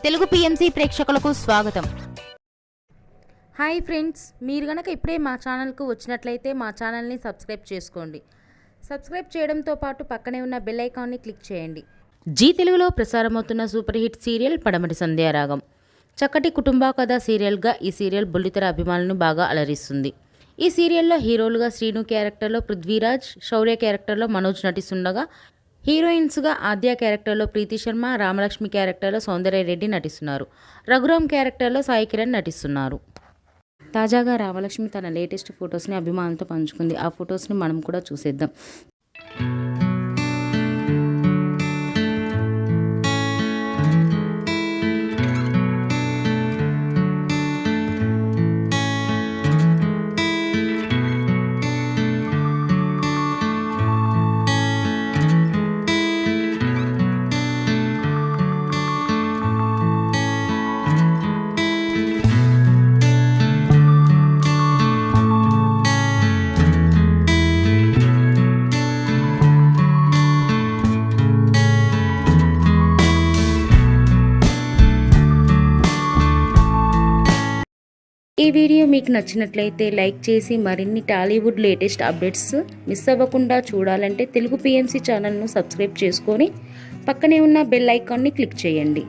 Telugu PMC ప్రేక్షకులకు స్వాగతం. Hi friends, మీరు గనక ఇప్పుడే మా ఛానల్కు వచ్చినట్లయితే మా ఛానల్ని సబ్స్క్రైబ్ చేసుకోండి. సబ్స్క్రైబ్ చేయడంతో పాటు పక్కనే ఉన్న బెల్ ఐకాన్ని క్లిక్ చేయండి. జీ తెలుగులో ప్రసారమవుతున్న సూపర్ హిట్ సీరియల్ పడమటి సంధ్యారాగం. చక్కటి కుటుంబ కథ సీరియల్గా ఈ సీరియల్ బుల్లితెర అభిమానులను బాగా అలరిస్తుంది. ఈ సీరియల్లో హీరోలుగా శ్రీను క్యారెక్టర్లో పృథ్వీరాజ్, శౌర్య క్యారెక్టర్లో మనోజ్ నటిస్తుండగా హీరోయిన్స్గా ఆద్య క్యారెక్టర్లో ప్రీతి శర్మ, రామలక్ష్మి క్యారెక్టర్లో సౌందర్య రెడ్డి నటిస్తున్నారు. రఘురామ్ క్యారెక్టర్లో సాయి కిరణ్ నటిస్తున్నారు. తాజాగా రామలక్ష్మి తన లేటెస్ట్ ఫొటోస్ని అభిమానులతో పంచుకుంది. ఆ ఫొటోస్ని మనం కూడా చూసేద్దాం. ఈ వీడియో మీకు నచ్చినట్లయితే లైక్ చేసి మరిన్ని టాలీవుడ్ లేటెస్ట్ అప్డేట్స్ మిస్ అవ్వకుండా చూడాలంటే తెలుగు పిఎంసి ఛానల్ను సబ్స్క్రైబ్ చేసుకొని పక్కనే ఉన్న బెల్ ఐకాన్ని క్లిక్ చేయండి.